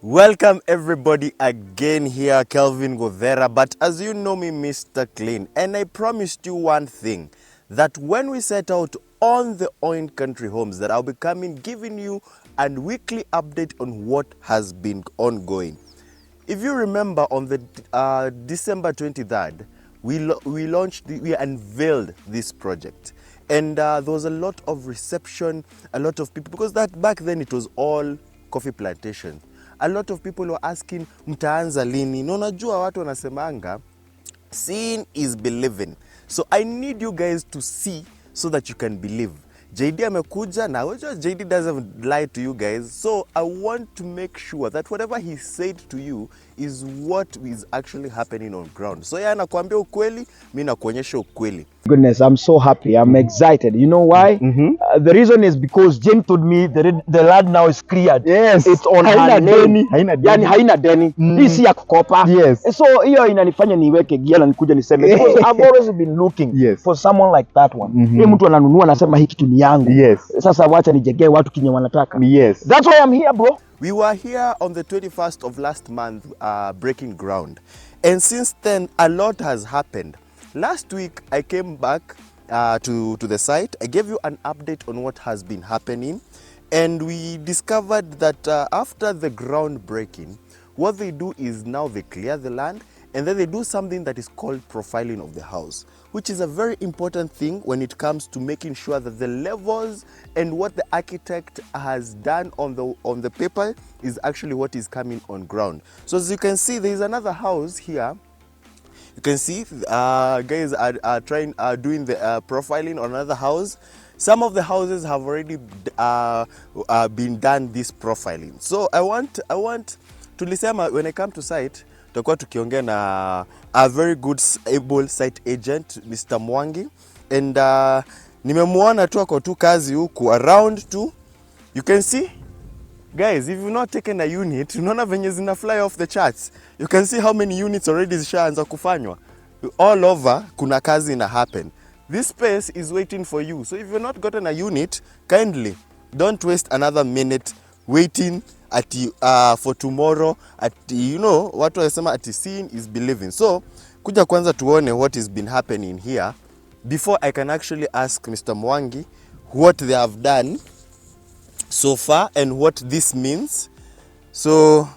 Welcome everybody again here, Kelvin Govera, but as you know me, Mr. Clean, and I promised you one thing, that when we set out on the Oint Country Homes, that I'll be coming giving you a weekly update on what has been ongoing. If you remember, on the December 23rd, we unveiled this project. And there was a lot of reception, a lot of people, because that back then it was all coffee plantations. A lot of people were asking, mtaanza lini? Na unajua watu wanasemanga, seeing is believing. So I need you guys to see so that you can believe. JD amekuja na JD doesn't lie to you guys. So I want to make sure that whatever he said to you is what is actually happening on ground. So yeye anakuambia ukweli, mimi nakuonyesha ukweli. Goodness, I'm so happy. I'm excited. You know why? The reason is because Jane told me the land now is cleared. Yes. It's on her name. Yani haina deni. Hii si ya kukopa. Yes. So hiyo inanifanya niweke gia na nikuja niseme because I've always been looking for someone like that one. Yeye mtu ananunua anasema hii kitu ni yangu. Yes. Sasa wacha nijegee watu kinye wanataka. Yes. That's why I'm here, bro. We were here on the 21st of last month breaking ground. And since then, a lot has happened. Last week, I came back to the site. I gave you an update on what has been happening. And we discovered that after the groundbreaking, what they do is now they clear the land and then they do something that is called profiling of the house, which is a very important thing when it comes to making sure that the levels and what the architect has done on the paper is actually what is coming on ground. So as you can see, there is another house here. You can see guys are doing the profiling on another house. Some of the houses have already been done this profiling. So I want tulisema when I come to site tutakuwa tukiongea na a very good able site agent Mr. Mwangi, and nimemwona tu ako tu kazi huku around tu. You can see guys, if you've not taken a unit, unaona venye zina fly off the charts. You can see how many units already zishaanza kufanywa. All over kuna kazi ina happen. This space is waiting for you. So if you've not gotten a unit, kindly don't waste another minute waiting for tomorrow. You know, watu wasema ati seeing is believing. So kuja kwanza tuone what has been happening here before I can actually ask Mr. Mwangi what they have done so far and what this means. So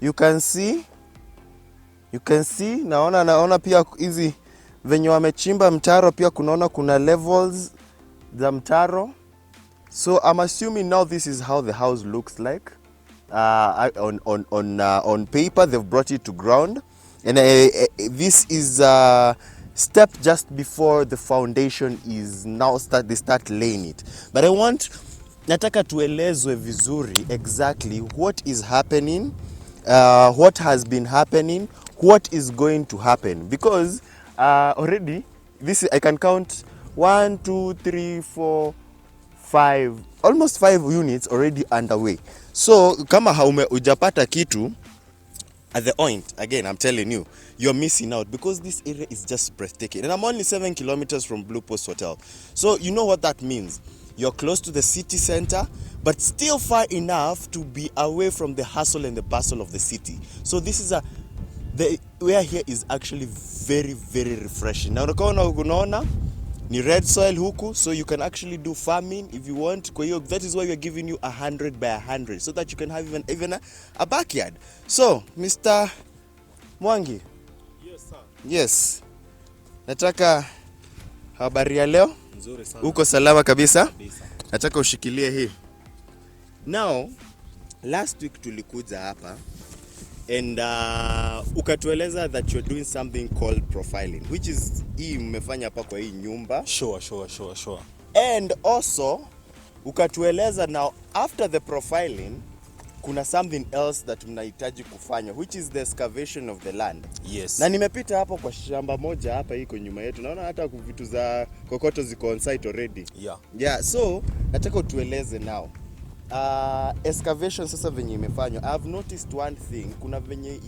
you can see naona pia hizi venye wamechimba mtaro, pia kunaona kuna levels za mtaro. So I'm assuming now this is how the house looks like. On paper they've brought it to ground, and this is a step just before the foundation is now they start laying it. But nataka tuelezwe vizuri exactly what is happening, what has been happening, what is going to happen, because already this I can count 1 2 3 4 5, almost 5 units already underway. So kama hujapata kitu at the Oint, again I'm telling you, you're missing out, because this area is just breathtaking, and I'm only 7 kilometers from Blue Post Hotel. So you know what that means. You're close to the city center, but still far enough to be away from the hustle and the bustle of the city. So this is the area here is actually very, very refreshing. Now unaona ni red soil huku, so you can actually do farming if you want. Kwa hiyo that is why we are giving you 100 by 100 so that you can have even a backyard. So Mr. Mwangi. Yes sir. Yes. Nataka habari ya leo. Nzuri sana. Uko salama kabisa? Kabisa. Nataka ushikilie hii. Now, last week tulikuja hapa and ukatueleza that you're doing something called profiling, which is hii mmefanya hapa kwa hii nyumba. Sure. And also ukatueleza now after the profiling kuna something else that mnahitaji kufanya, which is the excavation of the land. Yes. Na nimepita hapo kwa shamba moja hapa iko nyuma yetu. Naona hata vitu za kokoto ziko on site already. Yeah, so nataka utueleze now. Excavation sasa venye imefanywa. I have noticed one thing. Kuna venye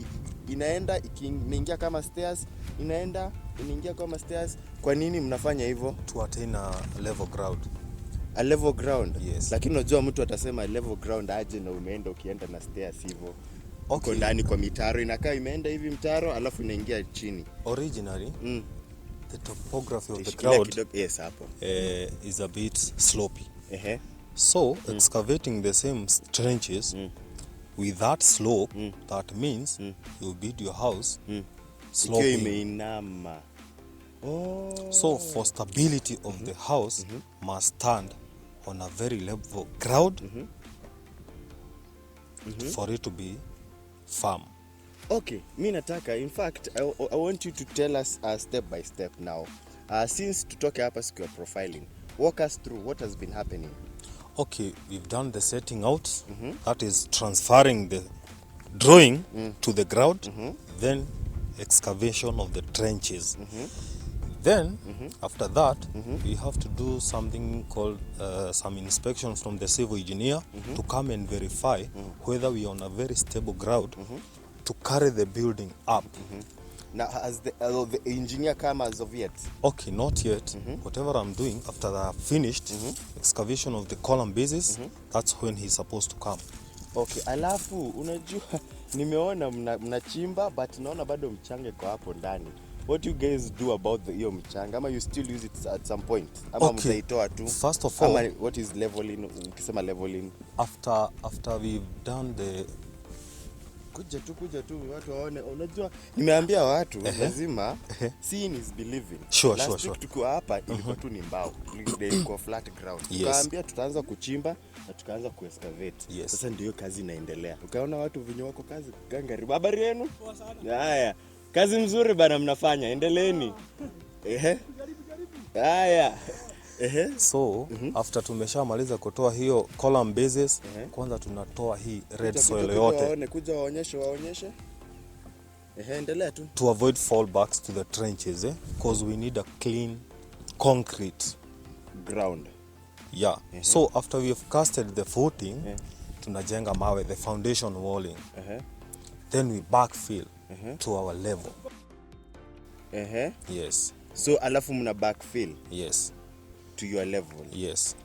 inaenda inaingia kama stairs, inaingia kama stairs. Kwa nini mnafanya hivyo? To attain a level ground. A level ground. Yes. Lakini unajua mtu atasema level ground aje na ukienda na stairs hivyo. Okay. Uko ndani kwa mitaro, inakaa imeenda hivi mtaro alafu inaingia chini. Originally, the topography of the Shikilia ground kidogo, yes, hapo. Is a bit slopey. So, excavating the same trenches with that slope, that means you build your house sloping. Imeinama. So for stability of the house must stand on a very level ground for it to be firm. Okay, mi nataka, in fact, I want you to tell us step by step now. Since tutoke hapa siku ya profiling, walk us through what has been happening. Okay, we've done the setting out, that is transferring the drawing to the ground, then excavation of the trenches. Then, after that, we have to do something called some inspection from the civil engineer to come and verify whether we are on a very stable ground to carry the building up. Now, has the engineer come as of yet? Okay, not yet. Whatever I'm doing, after I have finished excavation of the column bases, that's when he's supposed to come. Okay, alafu, unajua, nimeona mnachimba, but naona bado mchanga kwa hapo ndani. What do you guys do about hiyo mchanga? Ama you still use it at some point? Ama mtaitoa tu? First of all, what is leveling? Ukisema leveling? After we've done the... Kuja tu watu waone. Unajua nimeambia watu lazima seeing is believing. Sure. Tukiwa hapa ilikuwa tu ni mbao. Ilikuwa flat ground. Tukaambia tutaanza kuchimba na tukaanza kuexcavate. Sasa ndio kazi inaendelea. Ukaona watu vinyo wako kazi gangari. Habari yenu? Haya. Kazi mzuri bana mnafanya. Endeleeni. Haya. So, after tumeshamaliza kutoa hiyo column bases, kwanza tunatoa hii red soil yote. Kuja waonyeshe. Endelea tu. To avoid fallbacks to the trenches, because we need a clean concrete ground. Yeah. So, after we have casted the footing, tunajenga mawe, the foundation walling. Then we backfill to our level. Yes. So, alafu mna backfill? Yes. To your level? Yes.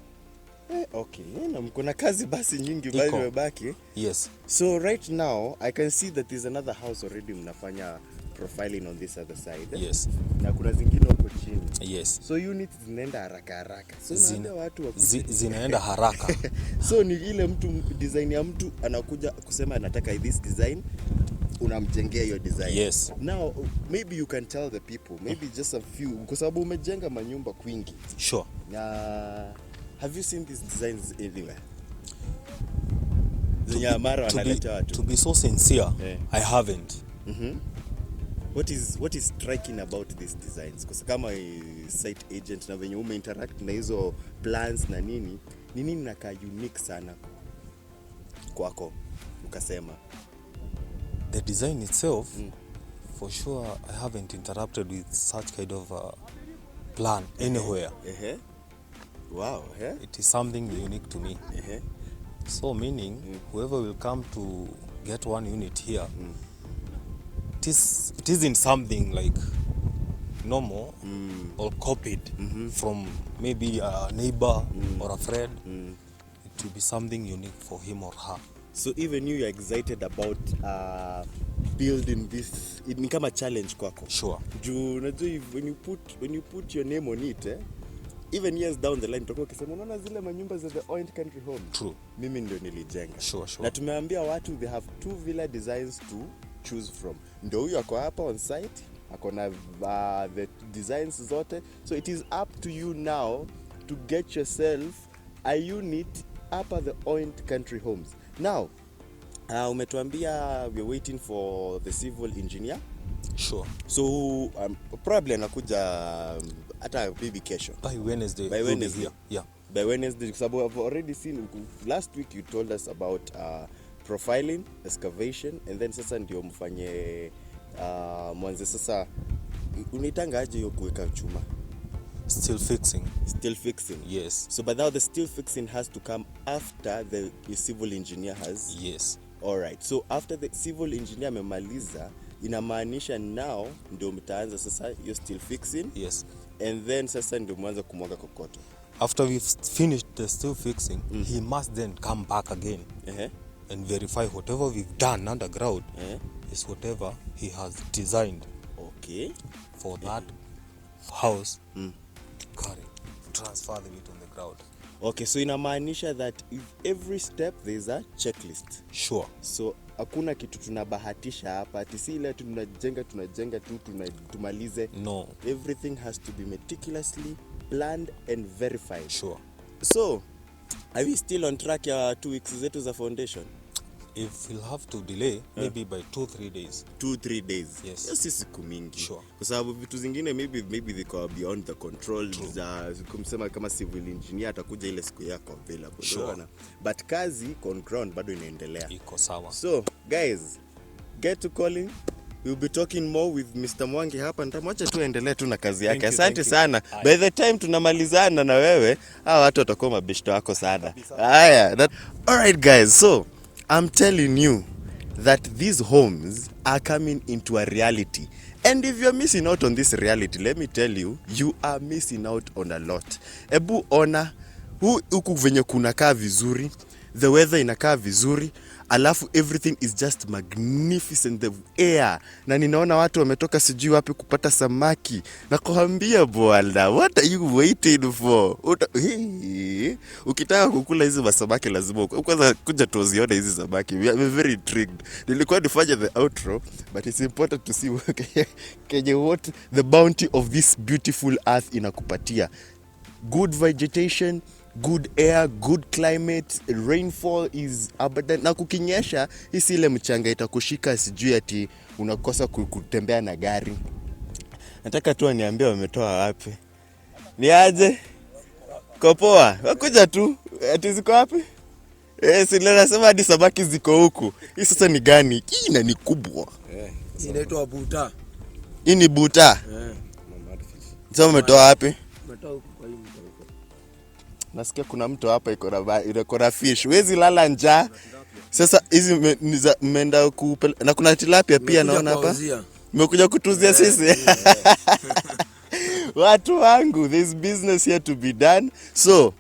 Okay, na mkona kazi basi nyingi bali mebaki. Yes. So right now I can see that there's another house already mnafanya profiling on this other side. Yes. Na kuna zingine huko chini. Yes. So units zinaenda haraka. So zinaenda haraka. So ni ile mtu design ya mtu anakuja kusema anataka this design, unamjengea hiyo design. Yes. Now maybe you can tell the people, maybe just a few, kwa sababu umejenga manyumba kwingi. Sure. Have you seen these designs anywhere? To be so sincere, I haven't. What is striking about these designs? Kwa kama site agent na venye interact na hizo plans na nini naka unique sana kwako ukasema? The design itself, for sure, I haven't interacted with such kind of plan anywhere. Wow. It is something unique to me. So meaning, whoever will come to get one unit here, it isn't something like normal or copied from maybe a neighbor or a friend. It will be something unique for him or her. So even you are excited about building this, ni kama challenge kwako? Sure. Unajua when you put your name on it, even years down the line tutakuwa ukisema unaona zile manyumba za the Oint Country Homes. True. Mimi ndio nilijenga. Sure. Na tumeambia watu they have 2 villa designs to choose from. Ndio huyu ako hapa on site, ako na the designs zote. So it is up to you now to get yourself a unit up at the Oint Country Homes. Now, umetuambia we are waiting for the civil engineer. Sure. So probably anakuja hata maybe kesho. By Wednesday. Yeah. By Wednesday, because I've already seen last week you told us about profiling, excavation, and then sasa ndio mfanye mwanze sasa unaitanga aje hiyo kuweka chuma? Still fixing. Yes. So but now the still fixing has to come after the civil engineer has. Yes. All right. So after the civil engineer amemaliza, inamaanisha now ndio mtaanza sasa hiyo still fixing. Yes. And then sasa ndio mwanza kumwaga kokoto. After we've finished the steel fixing, he must then come back again and verify whatever we've done underground is whatever he has designed for that house carry, transfer the weight on the ground. Okay, so inamaanisha that if every step there is a checklist. Sure. So hakuna kitu tunabahatisha hapa, ati si ile tunajenga tu tumalize. No. Everything has to be meticulously planned and verified. Sure. So, are we still on track ya 2 weeks zetu za foundation? If we'll have to delay, maybe by 2-3 days. 2-3 days. Yes. Hiyo si siku mingi. Sure. Kwa sababu vitu zingine maybe ziko beyond the control za kumsema kama civil engineer atakuja ile siku yako available. Sure. But kazi on ground bado inaendelea. Iko sawa. So, guys, get to calling. We'll be talking more with Mr. Mwangi hapa. Nitamwacha tu endelee tu na kazi yake. Asante sana. By the time tunamalizana na wewe, hawa watu watakuwa mabeshto wako sana. Haya. Alright guys, so I'm telling you that these homes are coming into a reality. And if you're missing out on this reality, let me tell you, you are missing out on a lot. Ebu ona, huku venye kunakaa vizuri, the weather inakaa vizuri, alafu everything is just magnificent, the air. Na ninaona watu wametoka sijui wapi kupata samaki. Na kuambia bwana, what are you waiting for? Ukitaka kukula hizi masamaki lazima kwanza kuja tuzione hizi samaki. I'm very intrigued. Nilikuwa nifanye the outro, but it's important to see what the bounty of this beautiful earth inakupatia. Good vegetation, good air, good climate, rainfall is abundant. Na kukinyesha, hisi ile mchanga itakushika sijui ati unakosa kutembea na gari. Nataka tu aniambie wametoa wapi. Ni aje? Kopoa, wakuja tu. Ati ziko wapi? Sile nasema hadi samaki ziko huku. Hii sasa ni gani? Hii ni kubwa. Inaitwa buta. Hii ni buta. Sasa wametoa wapi? Umetoa huko kwa hii mto huko. Nasikia kuna mtu hapa iko na fish. Wezi lala njaa. Sasa hizi mmeenda na kuna tilapia pia naona hapa. Mmekuja kutuzia sisi. Watu wangu, there's business here to be done. So,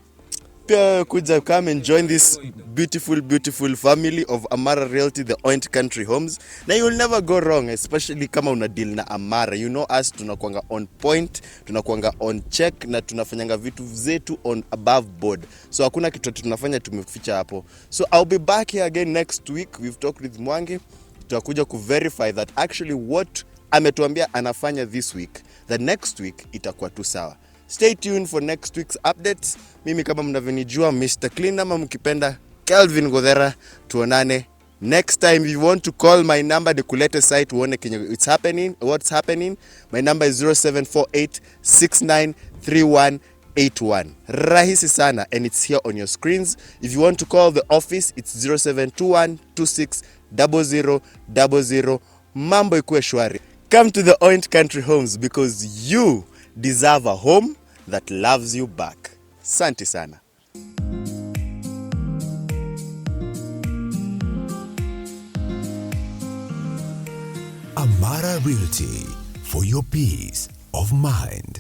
pia kuja come and join this beautiful family of Amara Realty, the Oint Country Homes. Now you will never go wrong, especially kama una deal na Amara. You know us, tunakuanga on point, tunakuanga on check, na tunafanyanga vitu zetu on above board. So hakuna kitu tunafanya tumeficha hapo. So I'll be back here again next week. We've talked with Mwangi. Tutakuja verify that actually what ametuambia anafanya this week, the next week itakuwa tu sawa. Stay tuned for next week's updates. Mimi kama mnavyonijua Mr. Clean, ama mkipenda Kelvin Godera. Tuonane next time. If you want to call my number, nikulete site uone kenye what's happening. My number is 0748693181. Rahisi sana, and it's here on your screens. If you want to call the office, it's 0721260000. Mambo ikuwe shwari. Come to the Oint Country Homes because you deserve a home that loves you back. Asante sana. Amara Realty, for your peace of mind.